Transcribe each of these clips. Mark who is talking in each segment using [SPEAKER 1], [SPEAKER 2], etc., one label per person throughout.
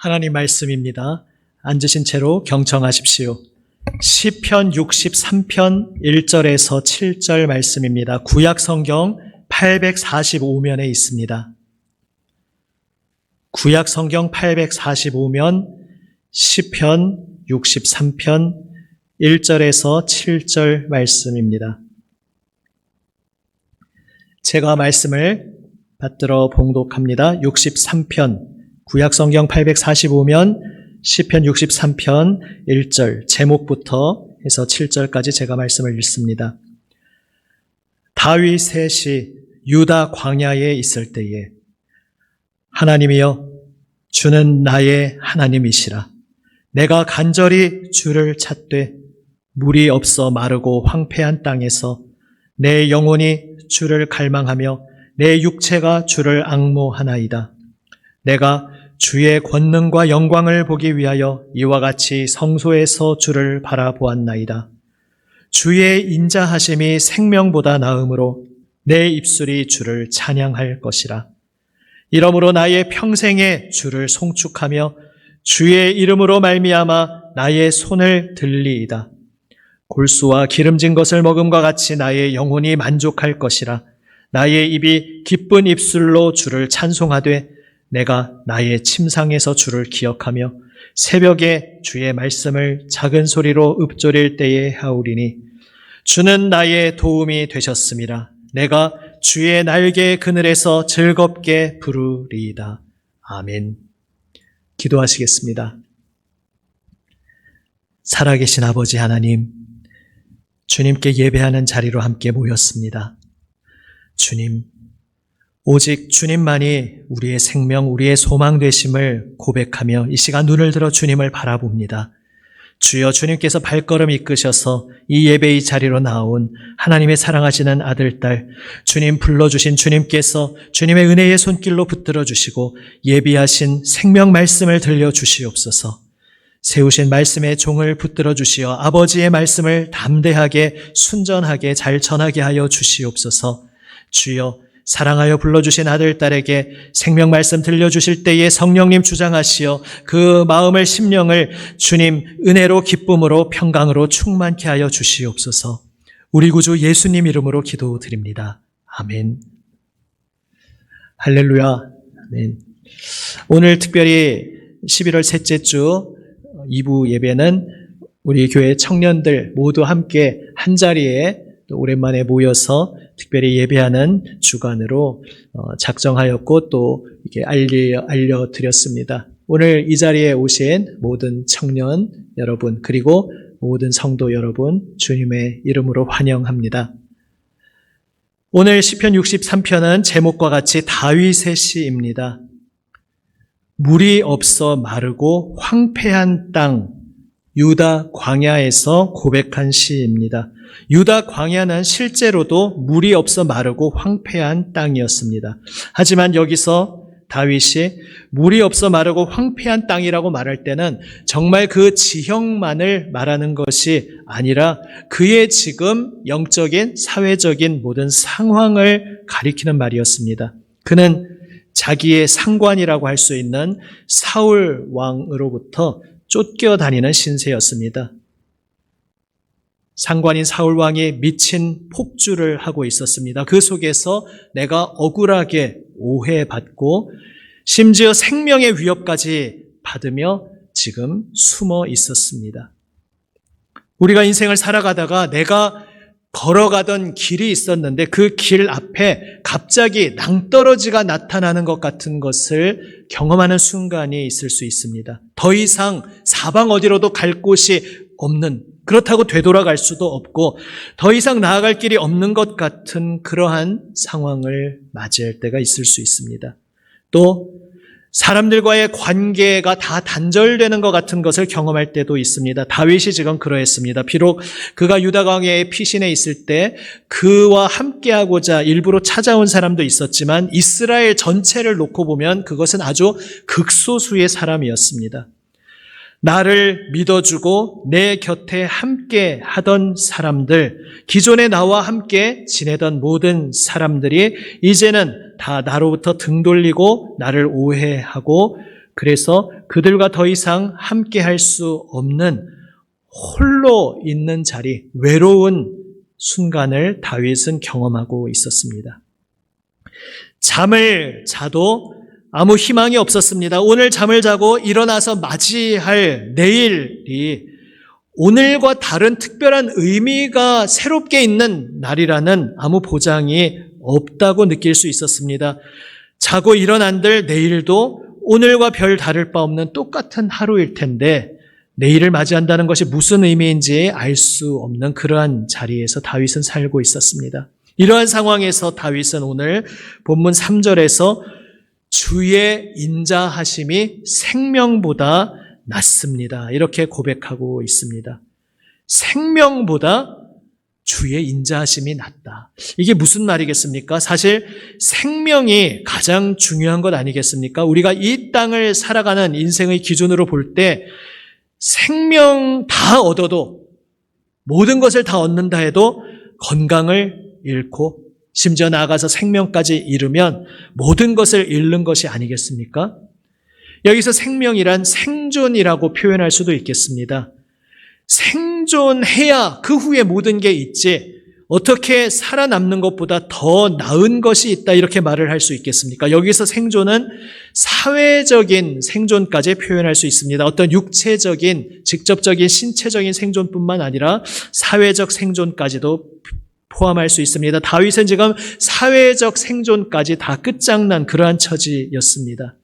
[SPEAKER 1] 하나님 말씀입니다. 앉으신 채로 경청하십시오. 시편 63편 1절에서 7절 말씀입니다. 구약 성경 845면에 있습니다. 구약 성경 845면 시편 63편 1절에서 7절 말씀입니다. 제가 말씀을 받들어 봉독합니다. 63편 구약 성경 845면 시편 63편 1절 제목부터 해서 7절까지 제가 말씀을 읽습니다. 다윗의 시 유다 광야에 있을 때에 하나님이여 주는 나의 하나님이시라. 내가 간절히 주를 찾되 물이 없어 마르고 황폐한 땅에서 내 영혼이 주를 갈망하며 내 육체가 주를 앙모하나이다. 내가 주의 권능과 영광을 보기 위하여 이와 같이 성소에서 주를 바라보았나이다. 주의 인자하심이 생명보다 나음으로 내 입술이 주를 찬양할 것이라. 이러므로 나의 평생에 주를 송축하며 주의 이름으로 말미암아 나의 손을 들리이다. 골수와 기름진 것을 먹음과 같이 나의 영혼이 만족할 것이라. 나의 입이 기쁜 입술로 주를 찬송하되 내가 나의 침상에서 주를 기억하며 새벽에 주의 말씀을 작은 소리로 읊조릴 때에 하오리니 주는 나의 도움이 되셨음이라. 내가 주의 날개 그늘에서 즐겁게 부르리이다. 아멘. 기도하시겠습니다. 살아계신 아버지 하나님, 주님께 예배하는 자리로 함께 모였습니다. 주님, 오직 주님만이 우리의 생명, 우리의 소망 되심을 고백하며 이 시간 눈을 들어 주님을 바라봅니다. 주여, 주님께서 발걸음 이끄셔서 이 예배의 자리로 나온 하나님의 사랑하시는 아들, 딸, 주님 불러주신 주님께서 주님의 은혜의 손길로 붙들어 주시고 예비하신 생명 말씀을 들려주시옵소서. 세우신 말씀의 종을 붙들어 주시어 아버지의 말씀을 담대하게 순전하게 잘 전하게 하여 주시옵소서. 주여, 사랑하여 불러주신 아들, 딸에게 생명 말씀 들려주실 때에 성령님 주장하시어 그 마음을 심령을 주님 은혜로 기쁨으로 평강으로 충만케 하여 주시옵소서. 우리 구주 예수님 이름으로 기도드립니다. 아멘. 할렐루야. 아멘. 오늘 특별히 11월 셋째 주 2부 예배는 우리 교회 청년들 모두 함께 한자리에 또 오랜만에 모여서 특별히 예배하는 주간으로 작정하였고 또 이렇게 알려드렸습니다. 오늘 이 자리에 오신 모든 청년 여러분 그리고 모든 성도 여러분 주님의 이름으로 환영합니다. 오늘 시편 63편은 제목과 같이 다윗의 시입니다. 물이 없어 마르고 황폐한 땅, 유다 광야에서 고백한 시입니다. 유다 광야는 실제로도 물이 없어 마르고 황폐한 땅이었습니다. 하지만 여기서 다윗이 물이 없어 마르고 황폐한 땅이라고 말할 때는 정말 그 지형만을 말하는 것이 아니라 그의 지금 영적인, 사회적인 모든 상황을 가리키는 말이었습니다. 그는 자기의 상관이라고 할 수 있는 사울 왕으로부터 쫓겨다니는 신세였습니다. 상관인 사울 왕이 미친 폭주를 하고 있었습니다. 그 속에서 내가 억울하게 오해받고 심지어 생명의 위협까지 받으며 지금 숨어 있었습니다. 우리가 인생을 살아가다가 내가 걸어가던 길이 있었는데 그 길 앞에 갑자기 낭떠러지가 나타나는 것 같은 것을 경험하는 순간이 있을 수 있습니다. 더 이상 사방 어디로도 갈 곳이 없는, 그렇다고 되돌아갈 수도 없고 더 이상 나아갈 길이 없는 것 같은 그러한 상황을 맞이할 때가 있을 수 있습니다. 또 사람들과의 관계가 다 단절되는 것 같은 것을 경험할 때도 있습니다. 다윗이 지금 그러했습니다. 비록 그가 유다 광야에 피신해 있을 때 그와 함께하고자 일부러 찾아온 사람도 있었지만 이스라엘 전체를 놓고 보면 그것은 아주 극소수의 사람이었습니다. 나를 믿어주고 내 곁에 함께 하던 사람들, 기존에 나와 함께 지내던 모든 사람들이 이제는 다 나로부터 등 돌리고 나를 오해하고 그래서 그들과 더 이상 함께 할 수 없는 홀로 있는 자리, 외로운 순간을 다윗은 경험하고 있었습니다. 잠을 자도 아무 희망이 없었습니다. 오늘 잠을 자고 일어나서 맞이할 내일이 오늘과 다른 특별한 의미가 새롭게 있는 날이라는 아무 보장이 없다고 느낄 수 있었습니다. 자고 일어난들 내일도 오늘과 별 다를 바 없는 똑같은 하루일 텐데 내일을 맞이한다는 것이 무슨 의미인지 알 수 없는 그러한 자리에서 다윗은 살고 있었습니다. 이러한 상황에서 다윗은 오늘 본문 3절에서 주의 인자하심이 생명보다 낫습니다. 이렇게 고백하고 있습니다. 생명보다 주의 인자하심이 낫다. 이게 무슨 말이겠습니까? 사실 생명이 가장 중요한 것 아니겠습니까? 우리가 이 땅을 살아가는 인생의 기준으로 볼 때 생명 다 얻어도 모든 것을 다 얻는다 해도 건강을 잃고 심지어 나아가서 생명까지 잃으면 모든 것을 잃는 것이 아니겠습니까? 여기서 생명이란 생존이라고 표현할 수도 있겠습니다. 생존해야 그 후에 모든 게 있지 어떻게 살아남는 것보다 더 나은 것이 있다 이렇게 말을 할 수 있겠습니까? 여기서 생존은 사회적인 생존까지 표현할 수 있습니다. 어떤 육체적인 직접적인 신체적인 생존뿐만 아니라 사회적 생존까지도 포함할 수 있습니다. 다윗은 지금 사회적 생존까지 다 끝장난 그러한 처지였습니다.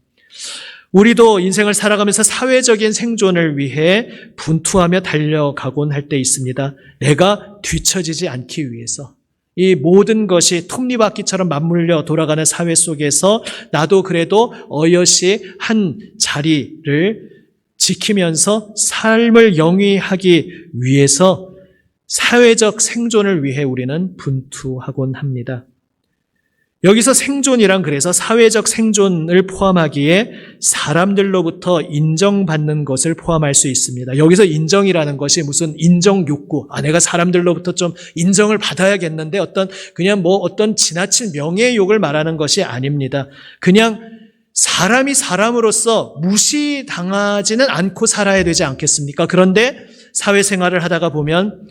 [SPEAKER 1] 우리도 인생을 살아가면서 사회적인 생존을 위해 분투하며 달려가곤 할 때 있습니다. 내가 뒤처지지 않기 위해서 이 모든 것이 톱니바퀴처럼 맞물려 돌아가는 사회 속에서 나도 그래도 어여시 한 자리를 지키면서 삶을 영위하기 위해서 사회적 생존을 위해 우리는 분투하곤 합니다. 여기서 생존이란 그래서 사회적 생존을 포함하기에 사람들로부터 인정받는 것을 포함할 수 있습니다. 여기서 인정이라는 것이 무슨 인정 욕구, 내가 사람들로부터 좀 인정을 받아야겠는데 그냥 어떤 지나친 명예욕을 말하는 것이 아닙니다. 그냥 사람이 사람으로서 무시당하지는 않고 살아야 되지 않겠습니까? 그런데 사회생활을 하다가 보면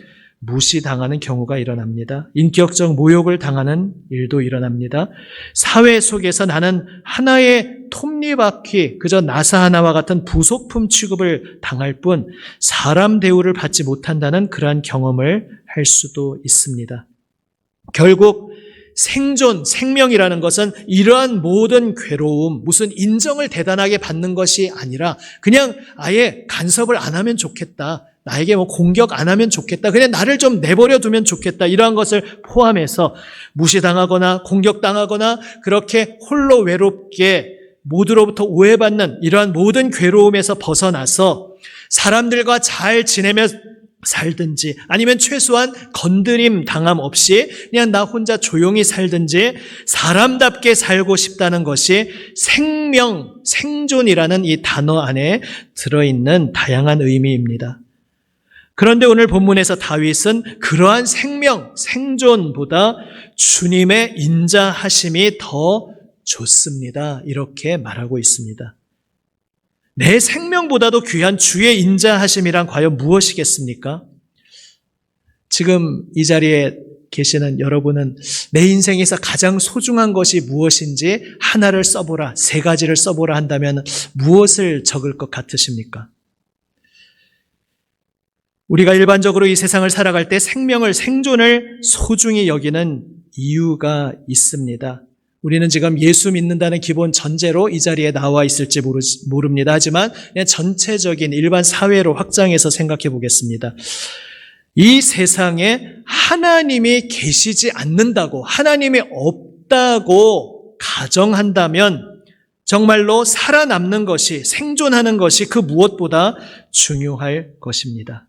[SPEAKER 1] 무시당하는 경우가 일어납니다. 인격적 모욕을 당하는 일도 일어납니다. 사회 속에서 나는 하나의 톱니바퀴, 그저 나사 하나와 같은 부속품 취급을 당할 뿐 사람 대우를 받지 못한다는 그러한 경험을 할 수도 있습니다. 결국 생존, 생명이라는 것은 이러한 모든 괴로움, 무슨 인정을 대단하게 받는 것이 아니라 그냥 아예 간섭을 안 하면 좋겠다. 나에게 공격 안 하면 좋겠다. 그냥 나를 좀 내버려 두면 좋겠다. 이러한 것을 포함해서 무시당하거나 공격당하거나 그렇게 홀로 외롭게 모두로부터 오해받는 이러한 모든 괴로움에서 벗어나서 사람들과 잘 지내며 살든지 아니면 최소한 건드림 당함 없이 그냥 나 혼자 조용히 살든지 사람답게 살고 싶다는 것이 생명, 생존이라는 이 단어 안에 들어있는 다양한 의미입니다. 그런데 오늘 본문에서 다윗은 그러한 생명, 생존보다 주님의 인자하심이 더 좋습니다. 이렇게 말하고 있습니다. 내 생명보다도 귀한 주의 인자하심이란 과연 무엇이겠습니까? 지금 이 자리에 계시는 여러분은 내 인생에서 가장 소중한 것이 무엇인지 하나를 써보라, 세 가지를 써보라 한다면 무엇을 적을 것 같으십니까? 우리가 일반적으로 이 세상을 살아갈 때 생존을 소중히 여기는 이유가 있습니다. 우리는 지금 예수 믿는다는 기본 전제로 이 자리에 나와 있을지 모릅니다. 하지만 그냥 전체적인 일반 사회로 확장해서 생각해 보겠습니다. 이 세상에 하나님이 계시지 않는다고, 하나님이 없다고 가정한다면 정말로 살아남는 것이, 생존하는 것이 그 무엇보다 중요할 것입니다.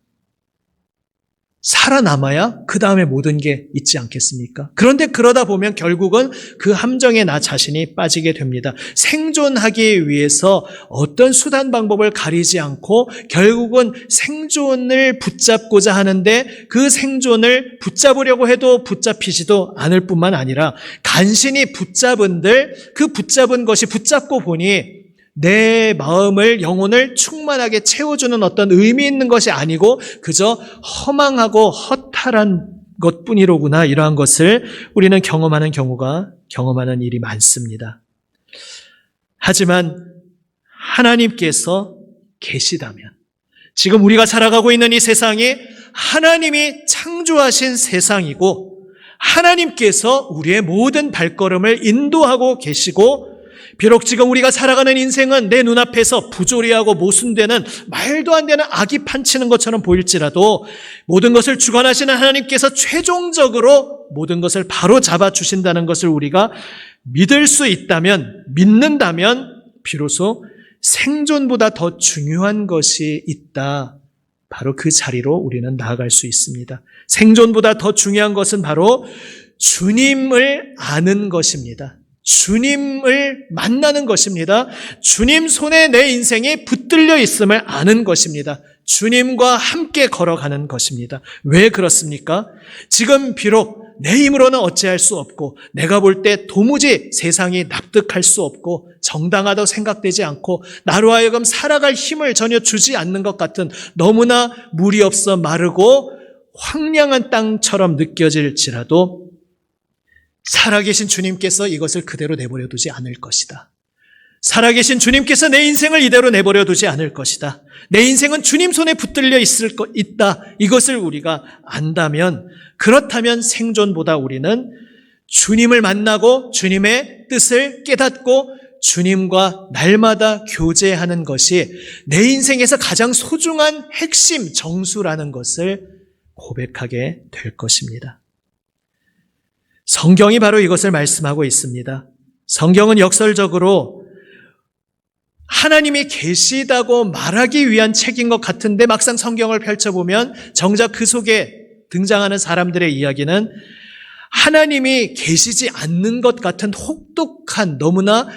[SPEAKER 1] 살아남아야 그 다음에 모든 게 있지 않겠습니까? 그런데 그러다 보면 결국은 그 함정에 나 자신이 빠지게 됩니다. 생존하기 위해서 어떤 수단 방법을 가리지 않고 결국은 생존을 붙잡고자 하는데 그 생존을 붙잡으려고 해도 붙잡히지도 않을 뿐만 아니라 간신히 붙잡은들 그 붙잡은 것이 붙잡고 보니 내 마음을, 영혼을 충만하게 채워주는 어떤 의미 있는 것이 아니고 그저 허망하고 허탈한 것뿐이로구나, 이러한 것을 우리는 경험하는 일이 많습니다. 하지만 하나님께서 계시다면, 지금 우리가 살아가고 있는 이 세상이 하나님이 창조하신 세상이고 하나님께서 우리의 모든 발걸음을 인도하고 계시고, 비록 지금 우리가 살아가는 인생은 내 눈앞에서 부조리하고 모순되는 말도 안 되는 악이 판치는 것처럼 보일지라도 모든 것을 주관하시는 하나님께서 최종적으로 모든 것을 바로 잡아주신다는 것을 우리가 믿는다면 비로소 생존보다 더 중요한 것이 있다. 바로 그 자리로 우리는 나아갈 수 있습니다. 생존보다 더 중요한 것은 바로 주님을 아는 것입니다. 주님을 만나는 것입니다. 주님 손에 내 인생이 붙들려 있음을 아는 것입니다. 주님과 함께 걸어가는 것입니다. 왜 그렇습니까? 지금 비록 내 힘으로는 어찌할 수 없고 내가 볼 때 도무지 세상이 납득할 수 없고 정당하다고 생각되지 않고 나로 하여금 살아갈 힘을 전혀 주지 않는 것 같은 너무나 물이 없어 마르고 황량한 땅처럼 느껴질지라도 살아계신 주님께서 이것을 그대로 내버려 두지 않을 것이다. 살아계신 주님께서 내 인생을 이대로 내버려 두지 않을 것이다. 내 인생은 주님 손에 붙들려 있다. 이것을 우리가 안다면, 그렇다면 생존보다 우리는 주님을 만나고 주님의 뜻을 깨닫고 주님과 날마다 교제하는 것이 내 인생에서 가장 소중한 핵심 정수라는 것을 고백하게 될 것입니다. 성경이 바로 이것을 말씀하고 있습니다. 성경은 역설적으로 하나님이 계시다고 말하기 위한 책인 것 같은데 막상 성경을 펼쳐보면 정작 그 속에 등장하는 사람들의 이야기는 하나님이 계시지 않는 것 같은 혹독한, 너무나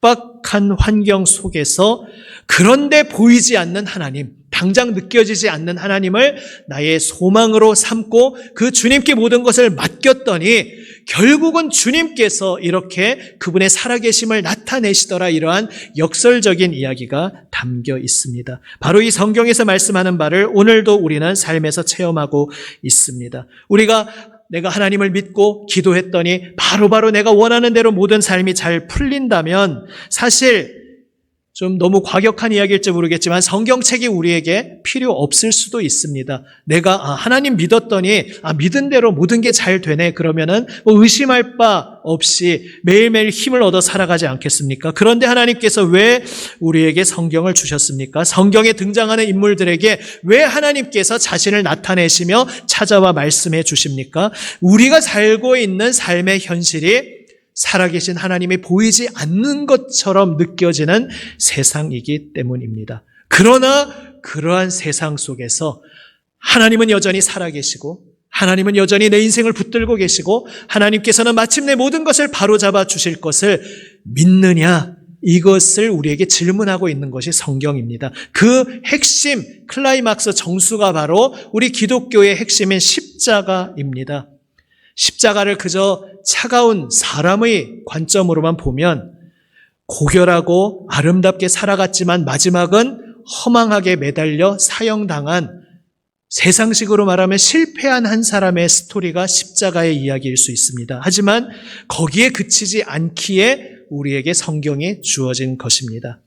[SPEAKER 1] 각박한 환경 속에서 그런데 보이지 않는 하나님, 당장 느껴지지 않는 하나님을 나의 소망으로 삼고 그 주님께 모든 것을 맡겼더니 결국은 주님께서 이렇게 그분의 살아계심을 나타내시더라, 이러한 역설적인 이야기가 담겨 있습니다. 바로 이 성경에서 말씀하는 바를 오늘도 우리는 삶에서 체험하고 있습니다. 내가 하나님을 믿고 기도했더니 바로바로 내가 원하는 대로 모든 삶이 잘 풀린다면 사실 좀 너무 과격한 이야기일지 모르겠지만 성경책이 우리에게 필요 없을 수도 있습니다. 내가 하나님 믿었더니 믿은 대로 모든 게 잘 되네, 그러면은 의심할 바 없이 매일매일 힘을 얻어 살아가지 않겠습니까? 그런데 하나님께서 왜 우리에게 성경을 주셨습니까? 성경에 등장하는 인물들에게 왜 하나님께서 자신을 나타내시며 찾아와 말씀해 주십니까? 우리가 살고 있는 삶의 현실이 살아계신 하나님이 보이지 않는 것처럼 느껴지는 세상이기 때문입니다. 그러나 그러한 세상 속에서 하나님은 여전히 살아계시고 하나님은 여전히 내 인생을 붙들고 계시고 하나님께서는 마침내 모든 것을 바로잡아 주실 것을 믿느냐, 이것을 우리에게 질문하고 있는 것이 성경입니다. 그 핵심, 클라이막스 정수가 바로 우리 기독교의 핵심인 십자가입니다. 십자가를 그저 차가운 사람의 관점으로만 보면 고결하고 아름답게 살아갔지만 마지막은 허망하게 매달려 사형당한, 세상식으로 말하면 실패한 한 사람의 스토리가 십자가의 이야기일 수 있습니다. 하지만 거기에 그치지 않기에 우리에게 성경이 주어진 것입니다.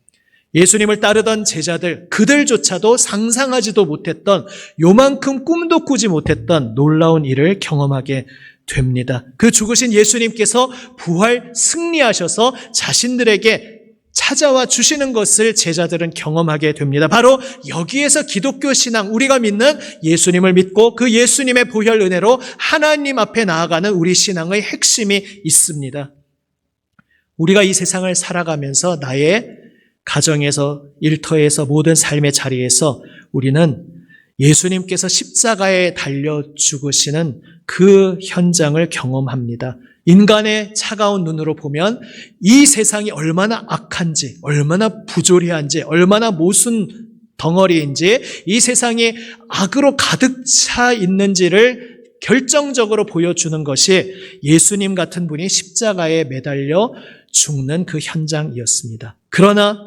[SPEAKER 1] 예수님을 따르던 제자들, 그들조차도 상상하지도 못했던, 요만큼 꿈도 꾸지 못했던 놀라운 일을 경험하게 됩니다. 그 죽으신 예수님께서 부활 승리하셔서 자신들에게 찾아와 주시는 것을 제자들은 경험하게 됩니다. 바로 여기에서 기독교 신앙, 우리가 믿는 예수님을 믿고 그 예수님의 보혈 은혜로 하나님 앞에 나아가는 우리 신앙의 핵심이 있습니다. 우리가 이 세상을 살아가면서 나의 가정에서, 일터에서, 모든 삶의 자리에서 우리는 예수님께서 십자가에 달려 죽으시는 그 현장을 경험합니다. 인간의 차가운 눈으로 보면 이 세상이 얼마나 악한지, 얼마나 부조리한지, 얼마나 모순 덩어리인지, 이 세상이 악으로 가득 차 있는지를 결정적으로 보여주는 것이 예수님 같은 분이 십자가에 매달려 죽는 그 현장이었습니다. 그러나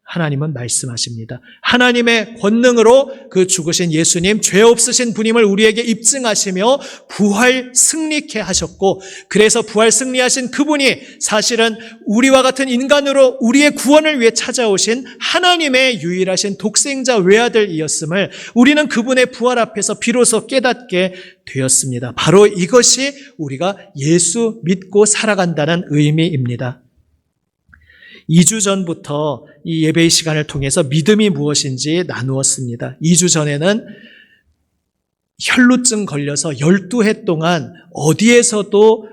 [SPEAKER 1] 하나님은 말씀하십니다. 하나님의 권능으로 그 죽으신 예수님, 죄 없으신 분임을 우리에게 입증하시며 부활 승리케 하셨고, 그래서 부활 승리하신 그분이 사실은 우리와 같은 인간으로 우리의 구원을 위해 찾아오신 하나님의 유일하신 독생자 외아들이었음을 우리는 그분의 부활 앞에서 비로소 깨닫게 되었습니다. 바로 이것이 우리가 예수 믿고 살아간다는 의미입니다. 2주 전부터 이 예배의 시간을 통해서 믿음이 무엇인지 나누었습니다. 2주 전에는 혈루증 걸려서 12해 동안 어디에서도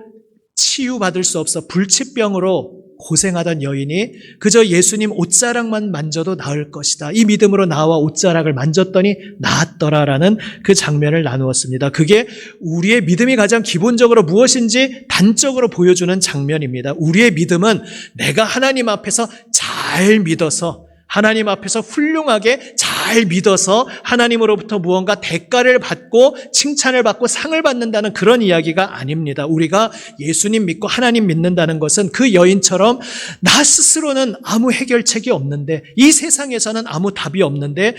[SPEAKER 1] 치유받을 수 없어 불치병으로 고생하던 여인이 그저 예수님 옷자락만 만져도 나을 것이다. 이 믿음으로 나와 옷자락을 만졌더니 나았더라라는 그 장면을 나누었습니다. 그게 우리의 믿음이 가장 기본적으로 무엇인지 단적으로 보여주는 장면입니다. 우리의 믿음은 내가 하나님 앞에서 잘 믿어서, 하나님 앞에서 훌륭하게 잘 믿어서 하나님으로부터 무언가 대가를 받고 칭찬을 받고 상을 받는다는 그런 이야기가 아닙니다. 우리가 예수님 믿고 하나님 믿는다는 것은 그 여인처럼 나 스스로는 아무 해결책이 없는데, 이 세상에서는 아무 답이 없는데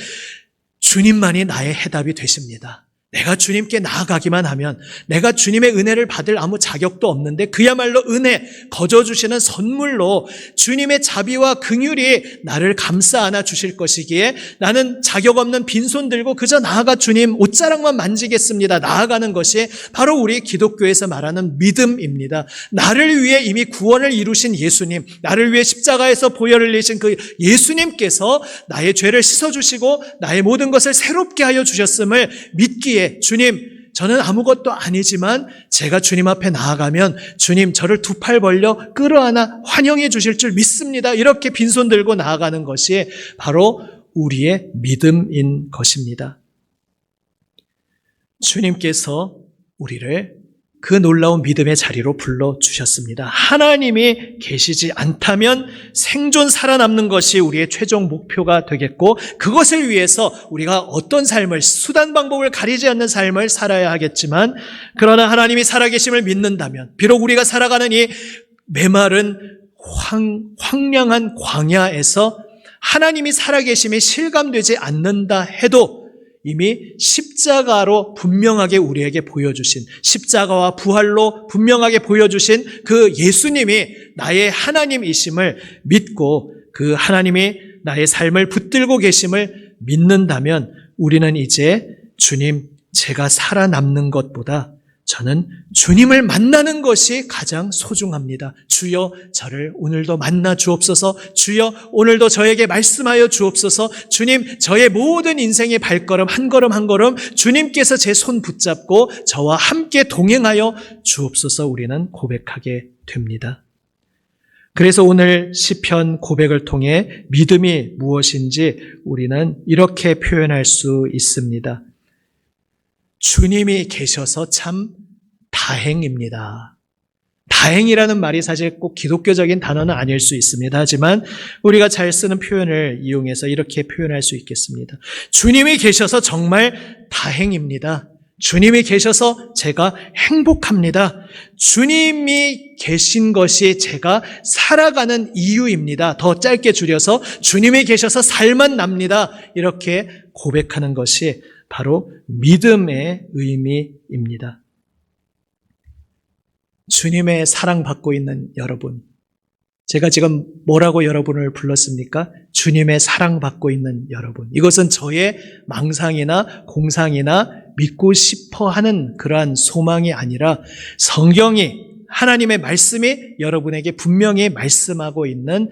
[SPEAKER 1] 주님만이 나의 해답이 되십니다. 내가 주님께 나아가기만 하면, 내가 주님의 은혜를 받을 아무 자격도 없는데 그야말로 은혜, 거저주시는 선물로 주님의 자비와 긍휼이 나를 감싸 안아 주실 것이기에 나는 자격 없는 빈손 들고 그저 나아가 주님 옷자락만 만지겠습니다. 나아가는 것이 바로 우리 기독교에서 말하는 믿음입니다. 나를 위해 이미 구원을 이루신 예수님, 나를 위해 십자가에서 보혈을 흘리신 그 예수님께서 나의 죄를 씻어주시고 나의 모든 것을 새롭게 하여 주셨음을 믿기에, 주님, 저는 아무것도 아니지만 제가 주님 앞에 나아가면 주님 저를 두 팔 벌려 끌어안아 환영해 주실 줄 믿습니다. 이렇게 빈손 들고 나아가는 것이 바로 우리의 믿음인 것입니다. 주님께서 우리를 그 놀라운 믿음의 자리로 불러주셨습니다. 하나님이 계시지 않다면 생존 살아남는 것이 우리의 최종 목표가 되겠고, 그것을 위해서 우리가 어떤 삶을, 수단 방법을 가리지 않는 삶을 살아야 하겠지만, 그러나 하나님이 살아계심을 믿는다면, 비록 우리가 살아가는 이 메마른 황량한 광야에서 하나님이 살아계심이 실감되지 않는다 해도 이미 십자가로 분명하게 우리에게 보여주신, 십자가와 부활로 분명하게 보여주신 그 예수님이 나의 하나님이심을 믿고 그 하나님이 나의 삶을 붙들고 계심을 믿는다면 우리는 이제 주님, 제가 살아남는 것보다 저는 주님을 만나는 것이 가장 소중합니다. 주여 저를 오늘도 만나 주옵소서. 주여 오늘도 저에게 말씀하여 주옵소서. 주님, 저의 모든 인생의 발걸음 한 걸음 한 걸음 주님께서 제 손 붙잡고 저와 함께 동행하여 주옵소서. 우리는 고백하게 됩니다. 그래서 오늘 시편 고백을 통해 믿음이 무엇인지 우리는 이렇게 표현할 수 있습니다. 주님이 계셔서 참 다행입니다. 다행이라는 말이 사실 꼭 기독교적인 단어는 아닐 수 있습니다. 하지만 우리가 잘 쓰는 표현을 이용해서 이렇게 표현할 수 있겠습니다. 주님이 계셔서 정말 다행입니다. 주님이 계셔서 제가 행복합니다. 주님이 계신 것이 제가 살아가는 이유입니다. 더 짧게 줄여서 주님이 계셔서 살만 납니다. 이렇게 고백하는 것이 바로 믿음의 의미입니다. 주님의 사랑받고 있는 여러분, 제가 지금 뭐라고 여러분을 불렀습니까? 주님의 사랑받고 있는 여러분. 이것은 저의 망상이나 공상이나 믿고 싶어 하는 그러한 소망이 아니라 성경이, 하나님의 말씀이 여러분에게 분명히 말씀하고 있는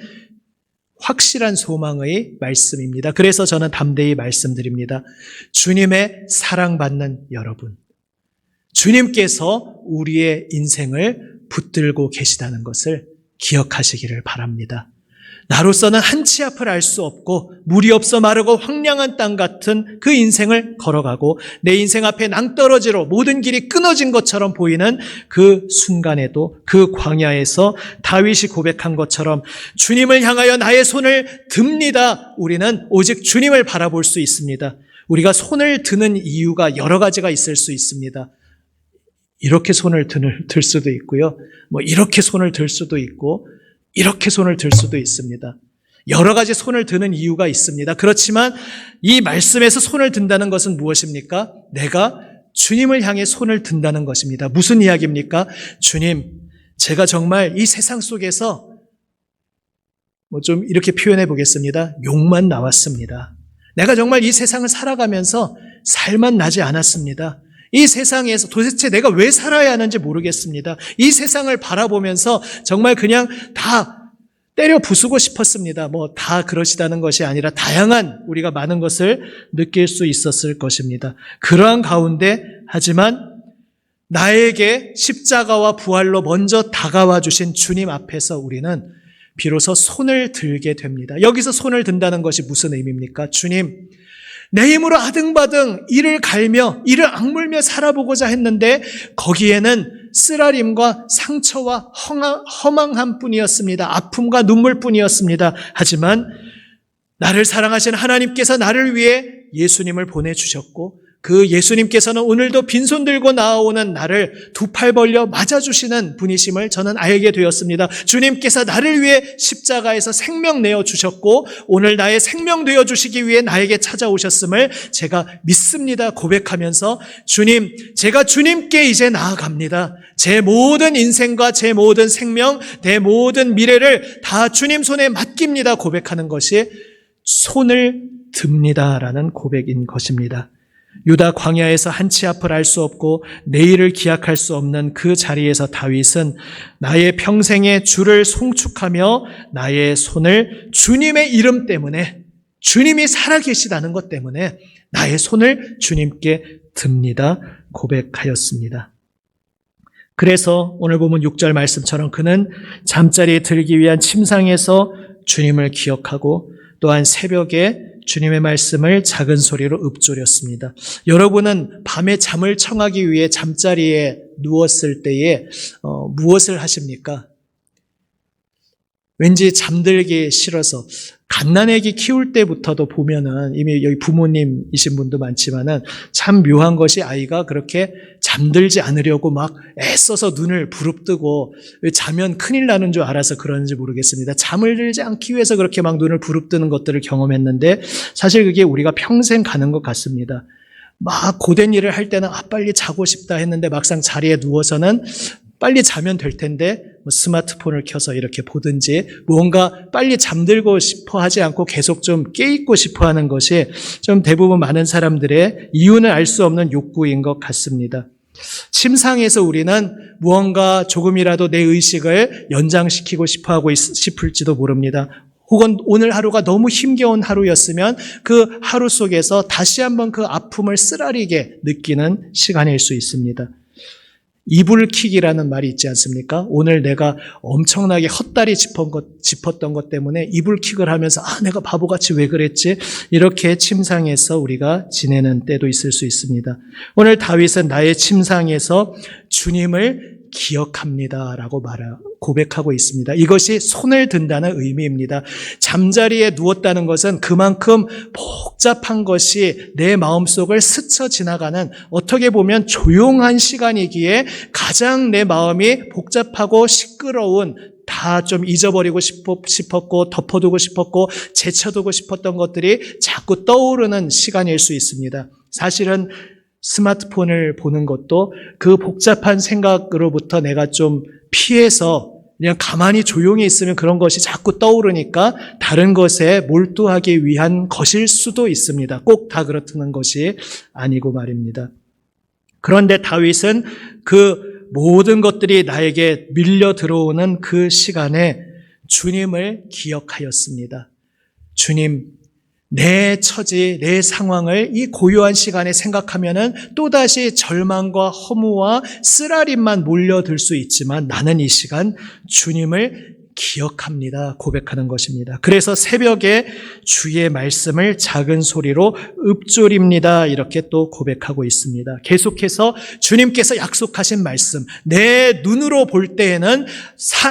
[SPEAKER 1] 확실한 소망의 말씀입니다. 그래서 저는 담대히 말씀드립니다. 주님의 사랑받는 여러분, 주님께서 우리의 인생을 붙들고 계시다는 것을 기억하시기를 바랍니다. 나로서는 한치 앞을 알 수 없고 물이 없어 마르고 황량한 땅 같은 그 인생을 걸어가고 내 인생 앞에 낭떠러지로 모든 길이 끊어진 것처럼 보이는 그 순간에도, 그 광야에서 다윗이 고백한 것처럼 주님을 향하여 나의 손을 듭니다. 우리는 오직 주님을 바라볼 수 있습니다. 우리가 손을 드는 이유가 여러 가지가 있을 수 있습니다. 이렇게 손을 들 수도 있고요. 이렇게 손을 들 수도 있고, 이렇게 손을 들 수도 있습니다. 여러 가지 손을 드는 이유가 있습니다. 그렇지만 이 말씀에서 손을 든다는 것은 무엇입니까? 내가 주님을 향해 손을 든다는 것입니다. 무슨 이야기입니까? 주님, 제가 정말 이 세상 속에서 좀 이렇게 표현해 보겠습니다. 욕만 나왔습니다. 내가 정말 이 세상을 살아가면서 살만 나지 않았습니다. 이 세상에서 도대체 내가 왜 살아야 하는지 모르겠습니다. 이 세상을 바라보면서 정말 그냥 다 때려 부수고 싶었습니다. 다 그러시다는 것이 아니라 다양한 우리가 많은 것을 느낄 수 있었을 것입니다. 그러한 가운데 하지만 나에게 십자가와 부활로 먼저 다가와 주신 주님 앞에서 우리는 비로소 손을 들게 됩니다. 여기서 손을 든다는 것이 무슨 의미입니까? 주님, 내 힘으로 아등바등 이를 갈며 이를 악물며 살아보고자 했는데 거기에는 쓰라림과 상처와 허망함 뿐이었습니다. 아픔과 눈물 뿐이었습니다. 하지만 나를 사랑하신 하나님께서 나를 위해 예수님을 보내주셨고 그 예수님께서는 오늘도 빈손 들고 나아오는 나를 두 팔 벌려 맞아주시는 분이심을 저는 알게 되었습니다. 주님께서 나를 위해 십자가에서 생명 내어주셨고 오늘 나의 생명 되어주시기 위해 나에게 찾아오셨음을 제가 믿습니다 고백하면서 주님, 제가 주님께 이제 나아갑니다. 제 모든 인생과 제 모든 생명, 내 모든 미래를 다 주님 손에 맡깁니다 고백하는 것이 손을 듭니다라는 고백인 것입니다. 유다 광야에서 한치 앞을 알 수 없고 내일을 기약할 수 없는 그 자리에서 다윗은 나의 평생의 주를 송축하며 나의 손을 주님의 이름 때문에 주님이 살아계시다는 것 때문에 나의 손을 주님께 듭니다 고백하였습니다. 그래서 오늘 보면 6절 말씀처럼 그는 잠자리에 들기 위한 침상에서 주님을 기억하고 또한 새벽에 주님의 말씀을 작은 소리로 읊조렸습니다. 여러분은 밤에 잠을 청하기 위해 잠자리에 누웠을 때에 무엇을 하십니까? 왠지 잠들기 싫어서 갓난아기 키울 때부터도 보면은 이미 여기 부모님이신 분도 많지만은 참 묘한 것이 아이가 그렇게 잠들지 않으려고 막 애써서 눈을 부릅뜨고 자면 큰일 나는 줄 알아서 그러는지 모르겠습니다. 잠을 들지 않기 위해서 그렇게 막 눈을 부릅뜨는 것들을 경험했는데 사실 그게 우리가 평생 가는 것 같습니다. 막 고된 일을 할 때는 빨리 자고 싶다 했는데 막상 자리에 누워서는 빨리 자면 될 텐데 스마트폰을 켜서 이렇게 보든지 무언가 빨리 잠들고 싶어 하지 않고 계속 좀 깨있고 싶어 하는 것이 좀 대부분 많은 사람들의 이유는 알 수 없는 욕구인 것 같습니다. 침상에서 우리는 무언가 조금이라도 내 의식을 연장시키고 싶어 하고 싶을지도 모릅니다. 혹은 오늘 하루가 너무 힘겨운 하루였으면 그 하루 속에서 다시 한번 그 아픔을 쓰라리게 느끼는 시간일 수 있습니다. 이불킥이라는 말이 있지 않습니까? 오늘 내가 엄청나게 헛다리 짚었던 것 때문에 이불킥을 하면서 내가 바보같이 왜 그랬지? 이렇게 침상에서 우리가 지내는 때도 있을 수 있습니다. 오늘 다윗은 나의 침상에서 주님을 기억합니다라고 고백하고 있습니다. 이것이 손을 든다는 의미입니다. 잠자리에 누웠다는 것은 그만큼 복잡한 것이 내 마음속을 스쳐 지나가는 어떻게 보면 조용한 시간이기에 가장 내 마음이 복잡하고 시끄러운 다 좀 잊어버리고 싶었고 덮어두고 싶었고 제쳐두고 싶었던 것들이 자꾸 떠오르는 시간일 수 있습니다. 사실은 스마트폰을 보는 것도 그 복잡한 생각으로부터 내가 좀 피해서 그냥 가만히 조용히 있으면 그런 것이 자꾸 떠오르니까 다른 것에 몰두하기 위한 것일 수도 있습니다. 꼭 다 그렇다는 것이 아니고 말입니다. 그런데 다윗은 그 모든 것들이 나에게 밀려 들어오는 그 시간에 주님을 기억하였습니다. 주님, 내 처지, 내 상황을 이 고요한 시간에 생각하면은 또다시 절망과 허무와 쓰라림만 몰려들 수 있지만 나는 이 시간 주님을 기억합니다. 고백하는 것입니다. 그래서 새벽에 주의 말씀을 작은 소리로 읊조립니다. 이렇게 또 고백하고 있습니다. 계속해서 주님께서 약속하신 말씀, 내 눈으로 볼 때에는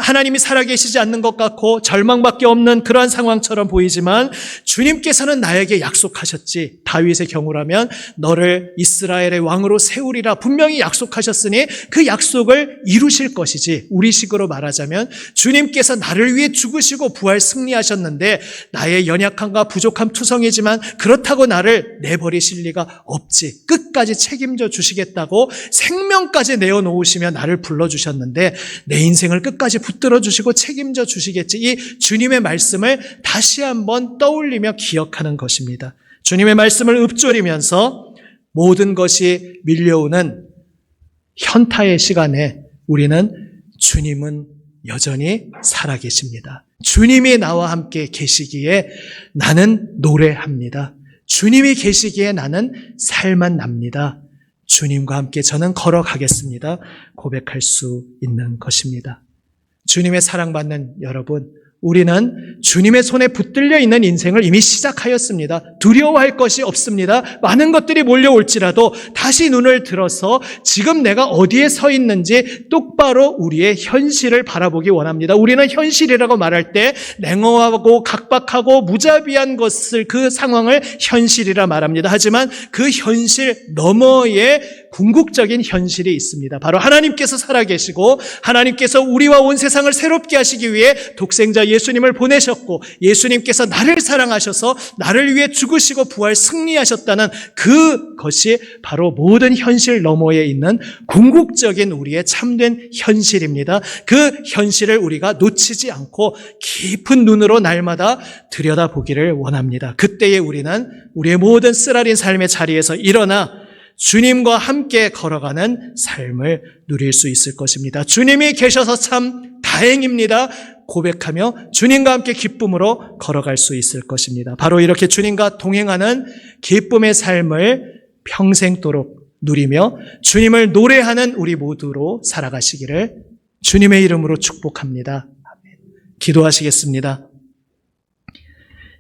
[SPEAKER 1] 하나님이 살아계시지 않는 것 같고 절망밖에 없는 그러한 상황처럼 보이지만 주님께서는 나에게 약속하셨지. 다윗의 경우라면 너를 이스라엘의 왕으로 세우리라 분명히 약속하셨으니 그 약속을 이루실 것이지. 우리식으로 말하자면 주님께서 주님께서 나를 위해 죽으시고 부활 승리하셨는데 나의 연약함과 부족함 투성이지만 그렇다고 나를 내버리실 리가 없지. 끝까지 책임져 주시겠다고 생명까지 내어놓으시며 나를 불러주셨는데 내 인생을 끝까지 붙들어 주시고 책임져 주시겠지. 이 주님의 말씀을 다시 한번 떠올리며 기억하는 것입니다. 주님의 말씀을 읊조리면서 모든 것이 밀려오는 현타의 시간에 우리는 주님은 여전히 살아계십니다. 주님이 나와 함께 계시기에 나는 노래합니다. 주님이 계시기에 나는 살만 납니다. 주님과 함께 저는 걸어가겠습니다. 고백할 수 있는 것입니다. 주님의 사랑받는 여러분, 우리는 주님의 손에 붙들려 있는 인생을 이미 시작하였습니다. 두려워할 것이 없습니다. 많은 것들이 몰려올지라도 다시 눈을 들어서 지금 내가 어디에 서 있는지 똑바로 우리의 현실을 바라보기 원합니다. 우리는 현실이라고 말할 때 냉혹하고 각박하고 무자비한 것을, 그 상황을 현실이라 말합니다. 하지만 그 현실 너머에 궁극적인 현실이 있습니다. 바로 하나님께서 살아계시고 하나님께서 우리와 온 세상을 새롭게 하시기 위해 독생자 예수님을 보내셨고 예수님께서 나를 사랑하셔서 나를 위해 죽으시고 부활 승리하셨다는 그것이 바로 모든 현실 너머에 있는 궁극적인 우리의 참된 현실입니다. 그 현실을 우리가 놓치지 않고 깊은 눈으로 날마다 들여다보기를 원합니다. 그때에 우리는 우리의 모든 쓰라린 삶의 자리에서 일어나 주님과 함께 걸어가는 삶을 누릴 수 있을 것입니다. 주님이 계셔서 참 다행입니다. 고백하며 주님과 함께 기쁨으로 걸어갈 수 있을 것입니다. 바로 이렇게 주님과 동행하는 기쁨의 삶을 평생도록 누리며 주님을 노래하는 우리 모두로 살아가시기를 주님의 이름으로 축복합니다. 아멘. 기도하시겠습니다.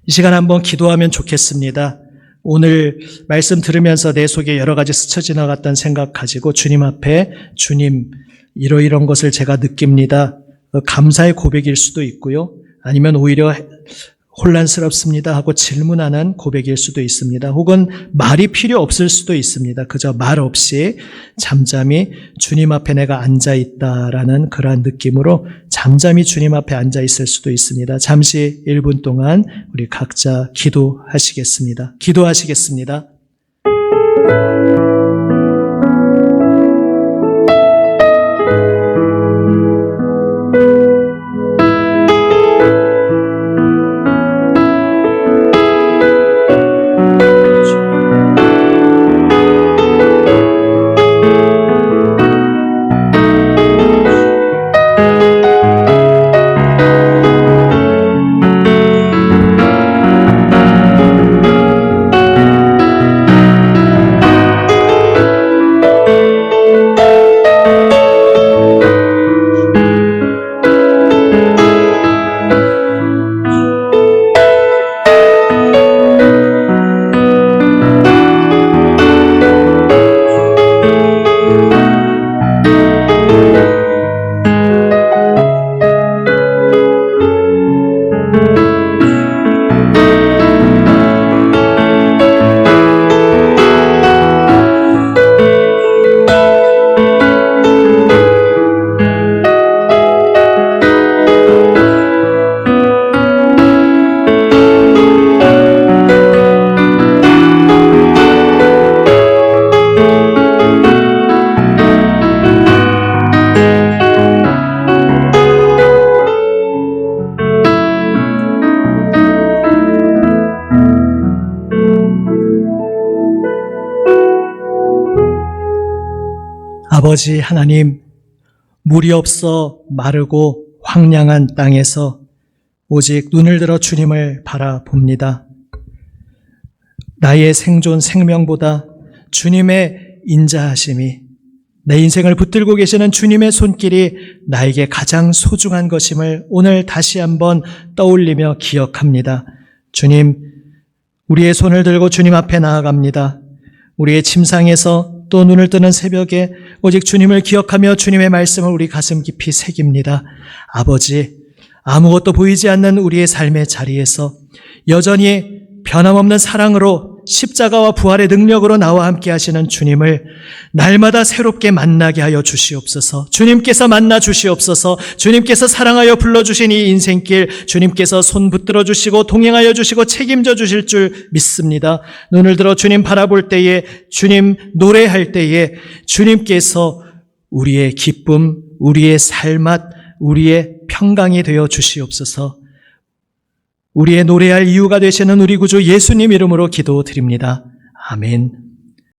[SPEAKER 1] 이 시간 한번 기도하면 좋겠습니다. 오늘 말씀 들으면서 내 속에 여러 가지 스쳐 지나갔던 생각 가지고 주님 앞에 주님 이러이런 것을 제가 느낍니다. 감사의 고백일 수도 있고요. 아니면 오히려 혼란스럽습니다 하고 질문하는 고백일 수도 있습니다. 혹은 말이 필요 없을 수도 있습니다. 그저 말 없이 잠잠히 주님 앞에 내가 앉아있다라는 그러한 느낌으로 잠잠히 주님 앞에 앉아있을 수도 있습니다. 잠시 1분 동안 우리 각자 기도하시겠습니다. 기도하시겠습니다. 아버지 하나님, 물이 없어 마르고 황량한 땅에서 오직 눈을 들어 주님을 바라봅니다. 나의 생존 생명보다 주님의 인자하심이, 내 인생을 붙들고 계시는 주님의 손길이 나에게 가장 소중한 것임을 오늘 다시 한번 떠올리며 기억합니다. 주님, 우리의 손을 들고 주님 앞에 나아갑니다. 우리의 침상에서 또 눈을 뜨는 새벽에 오직 주님을 기억하며 주님의 말씀을 우리 가슴 깊이 새깁니다. 아버지, 아무것도 보이지 않는 우리의 삶의 자리에서 여전히 변함없는 사랑으로 십자가와 부활의 능력으로 나와 함께 하시는 주님을 날마다 새롭게 만나게 하여 주시옵소서. 주님께서 만나 주시옵소서. 주님께서 사랑하여 불러주신 이 인생길 주님께서 손 붙들어 주시고 동행하여 주시고 책임져 주실 줄 믿습니다. 눈을 들어 주님 바라볼 때에, 주님 노래할 때에 주님께서 우리의 기쁨, 우리의 살맛, 우리의 평강이 되어 주시옵소서. 우리의 노래할 이유가 되시는 우리 구주 예수님 이름으로 기도드립니다. 아멘.